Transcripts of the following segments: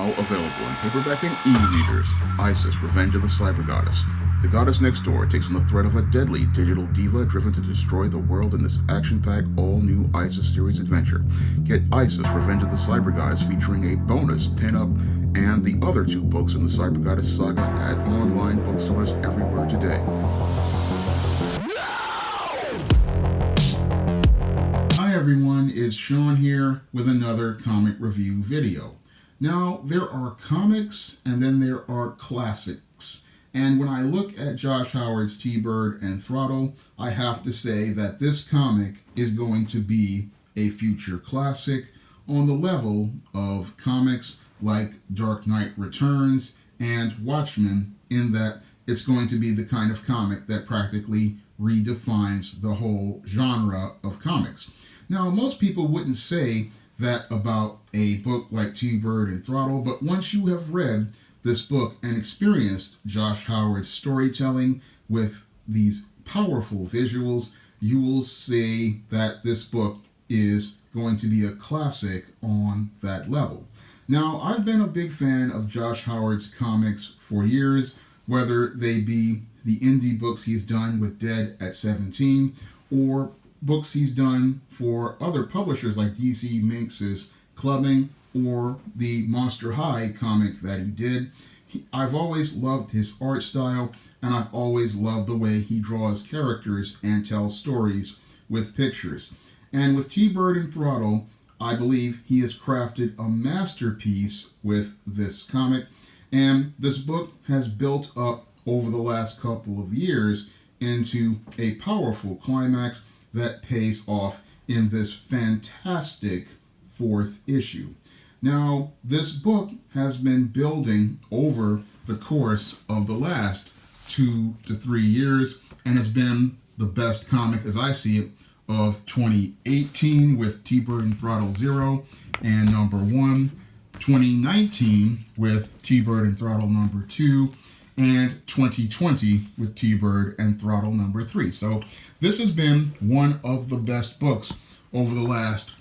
now available in paperback and e-readers. Isis, Revenge of the Cyber Goddess. The goddess next door takes on the threat of a deadly digital diva driven to destroy the world in this action-packed, all-new Isis series adventure. Get Isis, Revenge of the Cyber Goddess featuring a bonus pin-up and the other 2 books in the Cyber Goddess saga at online bookstores everywhere today. Hi everyone, it's Shawn here with another comic review video. Now, there are comics and then there are classics. And when I look at Josh Howard's T-Bird and Throttle, I have to say that this comic is going to be a future classic on the level of comics like Dark Knight Returns and Watchmen, in that it's going to be the kind of comic that practically redefines the whole genre of comics. Now, most people wouldn't say that about a book like T-Bird and Throttle, but once you have read this book and experienced Josh Howard's storytelling with these powerful visuals, you will say that this book is going to be a classic on that level. Now, I've been a big fan of Josh Howard's comics for years, whether they be the indie books he's done with Dead at 17 or books he's done for other publishers like DC Minx's Clubbing or the Monster High comic that he did. I've always loved his art style, and I've always loved the way he draws characters and tells stories with pictures. And with T-Bird and Throttle, I believe he has crafted a masterpiece with this comic, and this book has built up over the last couple of years into a powerful climax that pays off in this fantastic 4th issue. Now, this book has been building over the course of the last 2 to 3 years and has been the best comic, as I see it, of 2018 with T-Bird and Throttle 0 and number 1, 2019 with T-Bird and Throttle number 2, and 2020 with T-Bird and Throttle number 3. So this has been one of the best books over the last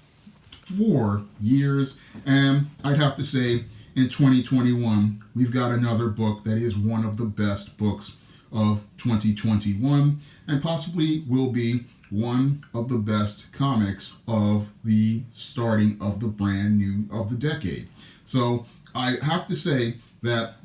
4 years, and I'd have to say in 2021 we've got another book that is one of the best books of 2021 and possibly will be one of the best comics of the starting of the brand new of the decade. So I have to say that,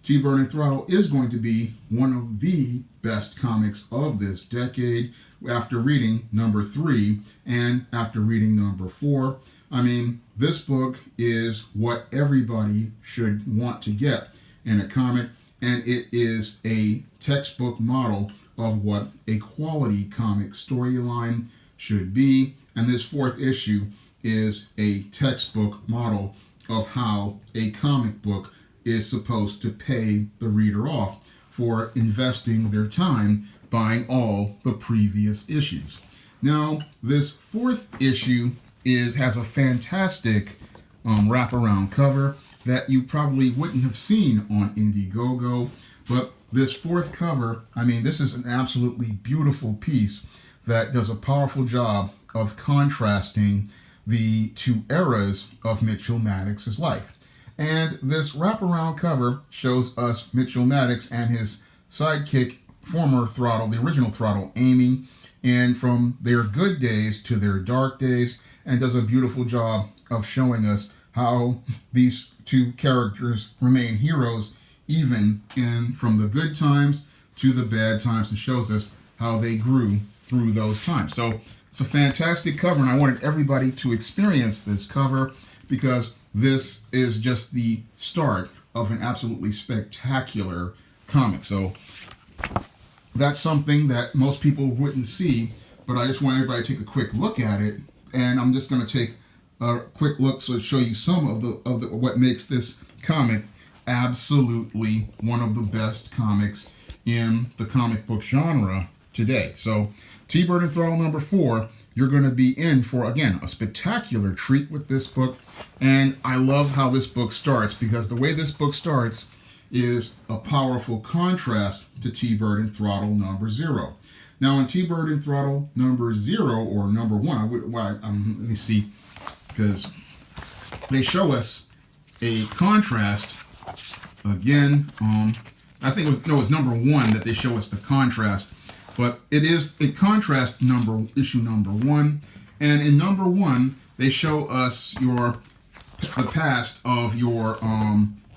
T-Bird and Throttle is going to be one of the best comics of this decade after reading number 3 and after reading number 4. I mean, this book is what everybody should want to get in a comic, and it is a textbook model of what a quality comic storyline should be. And this 4th issue is a textbook model of how a comic book is supposed to pay the reader off for investing their time buying all the previous issues. Now, this 4th issue has a fantastic wraparound cover that you probably wouldn't have seen on Indiegogo, but this 4th cover, this is an absolutely beautiful piece that does a powerful job of contrasting the 2 eras of Mitchell Maddox's life. And this wraparound cover shows us Mitchell Maddox and his sidekick, former Throttle, the original Throttle, Amy, and from their good days to their dark days, and does a beautiful job of showing us how these 2 characters remain heroes even from the good times to the bad times, and shows us how they grew through those times. So it's a fantastic cover, and I wanted everybody to experience this cover because this is just the start of an absolutely spectacular comic. So that's something that most people wouldn't see, but I just want everybody to take a quick look at it, and I'm just going to take a quick look to show you some of the what makes this comic absolutely one of the best comics in the comic book genre today. So T-Bird and Throttle number 4, you're going to be in for, again, a spectacular treat with this book. And I love how this book starts, because the way this book starts is a powerful contrast to T-Bird and Throttle number 0. Now in T-Bird and Throttle number 0, or number 1, let me see, because they show us a contrast again. I think it was number 1 that they show us the contrast, but it is a contrast issue number 1, and in number 1 they show us the past of your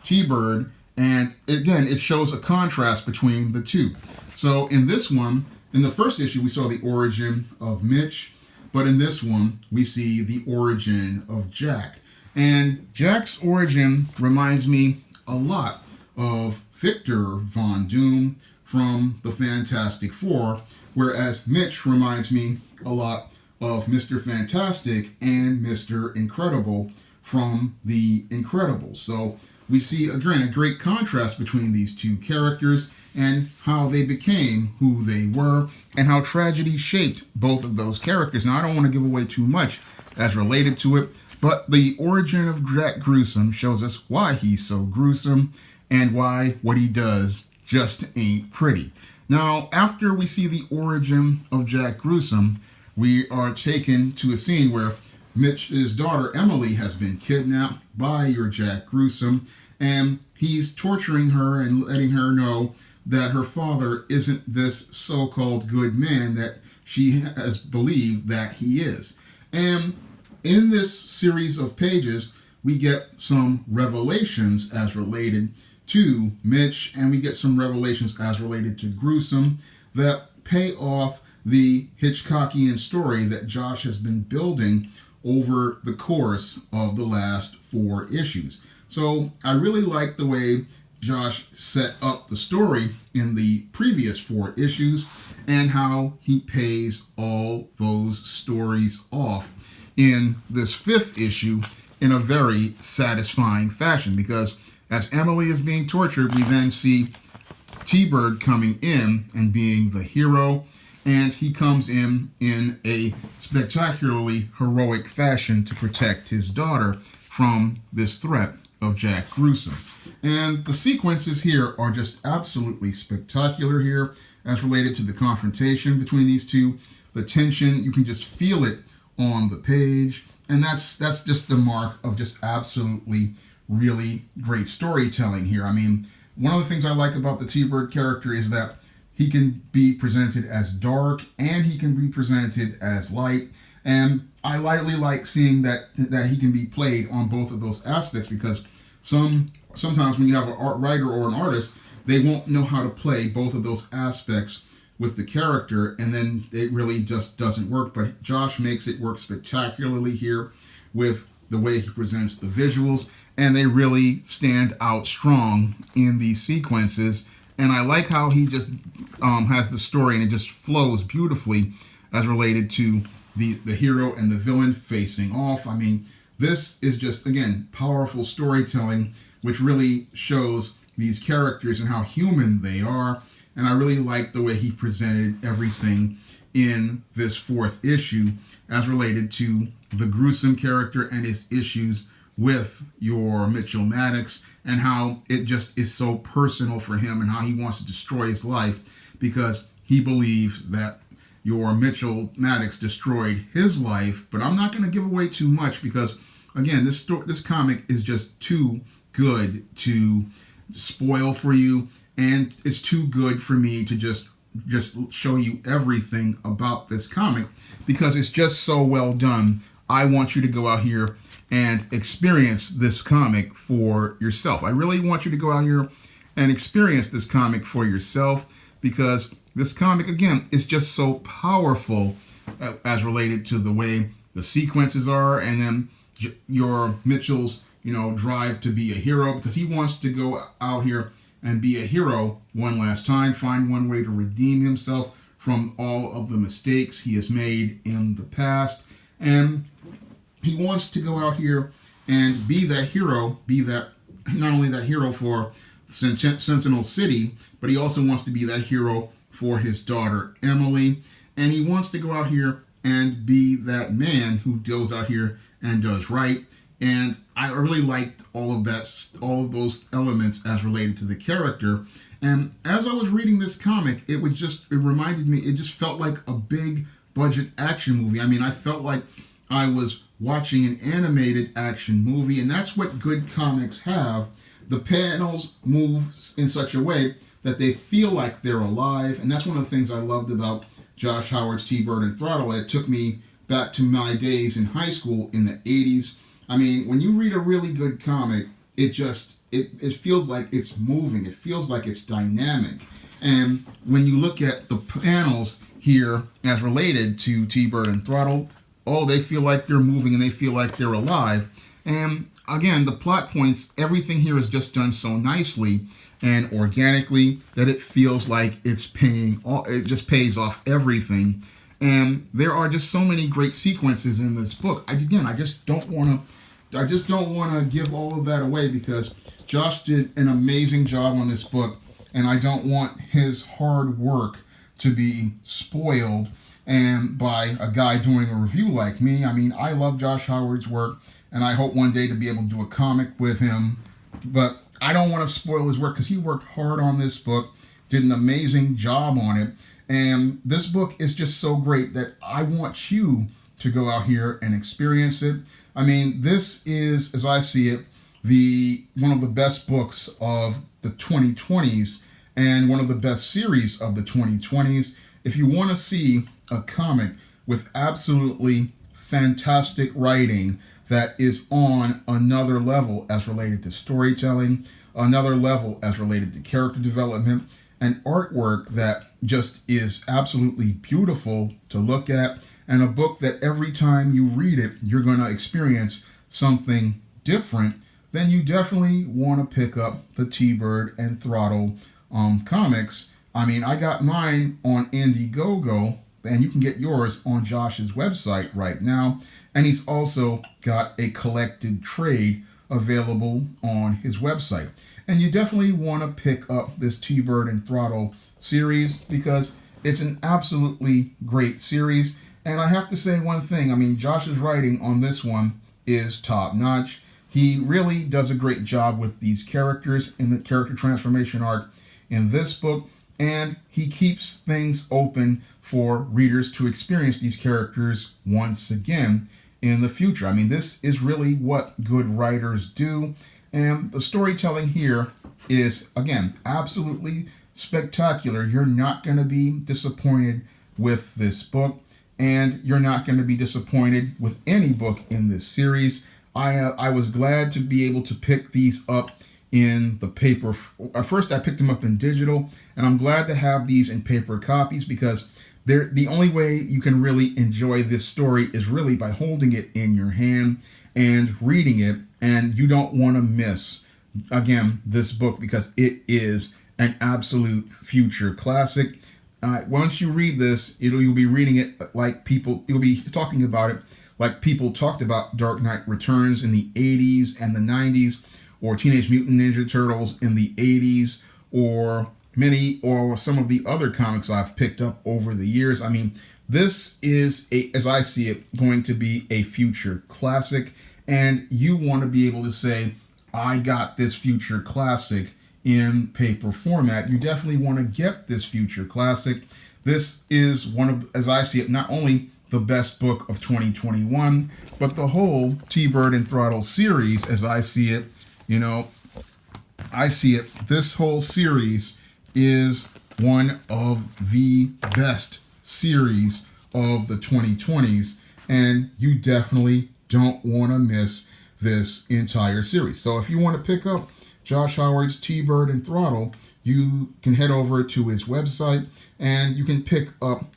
T-Bird, and again it shows a contrast between the two. So in this one, in the first issue, we saw the origin of Mitch, but in this one we see the origin of Jack. And Jack's origin reminds me a lot of Victor Von Doom from the Fantastic Four, whereas Mitch reminds me a lot of Mr. Fantastic and Mr. Incredible from The Incredibles. So we see, again, a great contrast between these two characters and how they became who they were and how tragedy shaped both of those characters. Now, I don't want to give away too much as related to it, but the origin of Jack Gruesome shows us why he's so gruesome and why what he does just ain't pretty. Now, after we see the origin of Jack Gruesome, we are taken to a scene where Mitch's daughter Emily has been kidnapped by your Jack Gruesome, and he's torturing her and letting her know that her father isn't this so-called good man that she has believed that he is. And in this series of pages, we get some revelations as related to Mitch, and we get some revelations as related to Gruesome that pay off the Hitchcockian story that Josh has been building over the course of the last 4 issues. So I really like the way Josh set up the story in the previous 4 issues and how he pays all those stories off in this 5th issue in a very satisfying fashion, because as Emily is being tortured, we then see T-Bird coming in and being the hero, and he comes in a spectacularly heroic fashion to protect his daughter from this threat of Jack Gruesome. And the sequences here are just absolutely spectacular here as related to the confrontation between these two. The tension, you can just feel it on the page, and that's just the mark of just absolutely really great storytelling here. I mean, one of the things I like about the T-Bird character is that he can be presented as dark and he can be presented as light, and I lightly like seeing that he can be played on both of those aspects, because sometimes when you have a writer or an artist, they won't know how to play both of those aspects with the character, and then it really just doesn't work. But Josh makes it work spectacularly here with the way he presents the visuals, and they really stand out strong in these sequences. And I like how he just has the story and it just flows beautifully as related to the hero and the villain facing off. I mean, this is just, again, powerful storytelling, which really shows these characters and how human they are. And I really like the way he presented everything in this 4th issue as related to the Gruesome character and his issues with your Mitchell Maddox, and how it just is so personal for him and how he wants to destroy his life because he believes that your Mitchell Maddox destroyed his life. But I'm not going to give away too much because, again, this comic is just too good to spoil for you, and it's too good for me to just show you everything about this comic because it's just so well done. I want you to go out here and experience this comic for yourself. I really want you to go out here and experience this comic for yourself, because this comic, again, is just so powerful as related to the way the sequences are, and then your Mitchell's, drive to be a hero, because he wants to go out here and be a hero one last time, find one way to redeem himself from all of the mistakes he has made in the past. And he wants to go out here and be that hero, not only that hero for Sentinel City, but he also wants to be that hero for his daughter Emily. And he wants to go out here and be that man who goes out here and does right. And I really liked all of those elements as related to the character. And as I was reading this comic, it reminded me, it just felt like a big budget action movie. I mean, I felt like I was watching an animated action movie, and that's what good comics have. The panels move in such a way that they feel like they're alive, and that's one of the things I loved about Josh Howard's T-Bird and Throttle. It took me back to my days in high school in the 80s. I mean, when you read a really good comic, it feels like it's moving. It feels like it's dynamic. And when you look at the panels here as related to T-Bird and Throttle, oh, they feel like they're moving and they feel like they're alive. And again, the plot points, everything here is just done so nicely and organically that it feels like it just pays off everything. And there are just so many great sequences in this book. I just don't want to give all of that away because Josh did an amazing job on this book, and I don't want his hard work to be spoiled and by a guy doing a review like me. I mean, I love Josh Howard's work, and I hope one day to be able to do a comic with him. But I don't want to spoil his work because he worked hard on this book, did an amazing job on it. And this book is just so great that I want you to go out here and experience it. I mean, this is, as I see it, one of the best books of the 2020s and one of the best series of the 2020s. If you want to see a comic with absolutely fantastic writing that is on another level as related to storytelling, another level as related to character development, and artwork that just is absolutely beautiful to look at, and a book that every time you read it, you're going to experience something different, then you definitely want to pick up the T-Bird and Throttle comics. I mean, I got mine on Indiegogo, and you can get yours on Josh's website right now. And he's also got a collected trade available on his website. And you definitely want to pick up this T-Bird and Throttle series because it's an absolutely great series. And I have to say one thing. I mean, Josh's writing on this one is top-notch. He really does a great job with these characters in the character transformation arc in this book. And he keeps things open for readers to experience these characters once again in the future. I mean, this is really what good writers do. And the storytelling here is, again, absolutely spectacular. You're not going to be disappointed with this book. And you're not going to be disappointed with any book in this series. I was glad to be able to pick these up in the paper. First, I picked them up in digital, and I'm glad to have these in paper copies because the only way you can really enjoy this story is really by holding it in your hand and reading it, and you don't want to miss, again, this book because it is an absolute future classic. Once you read this, you'll be reading it like you'll be talking about it like people talked about Dark Knight Returns in the 80s and the 90s, or Teenage Mutant Ninja Turtles in the 80s, or some of the other comics I've picked up over the years. I mean, this is, as I see it, going to be a future classic, and you want to be able to say, I got this future classic in paper format. You definitely want to get this future classic. This is one of, as I see it, not only the best book of 2021, but the whole T-Bird and Throttle series, as I see it. This whole series is one of the best series of the 2020s, and you definitely don't want to miss this entire series. So if you want to pick up Josh Howard's T-Bird and Throttle, you can head over to his website and you can pick up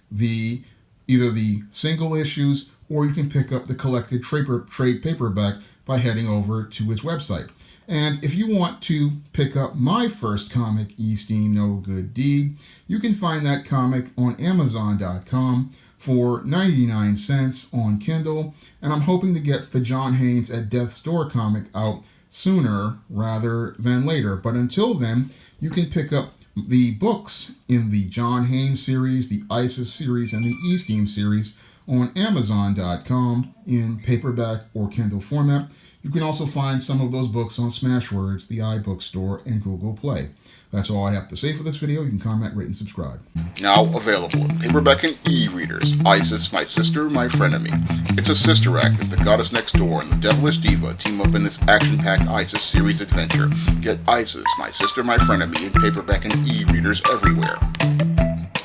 either the single issues, or you can pick up the collected trade paperback by heading over to his website. And if you want to pick up my first comic, Esteem No Good Deed, you can find that comic on Amazon.com for 99 cents on Kindle. And I'm hoping to get the John Haynes at Death's Door comic out sooner rather than later. But until then, you can pick up the books in the John Haynes series, the ISIS series, and the Esteem series on Amazon.com in paperback or Kindle format. You can also find some of those books on Smashwords, the iBookstore, and Google Play. That's all I have to say for this video. You can comment, rate, and subscribe. Now available in paperback and e-readers, Isis, My Sister, My Frenemy. It's a sister act as the goddess next door and the devilish diva team up in this action-packed Isis series adventure. Get Isis, My Sister, My Frenemy in paperback and e-readers everywhere.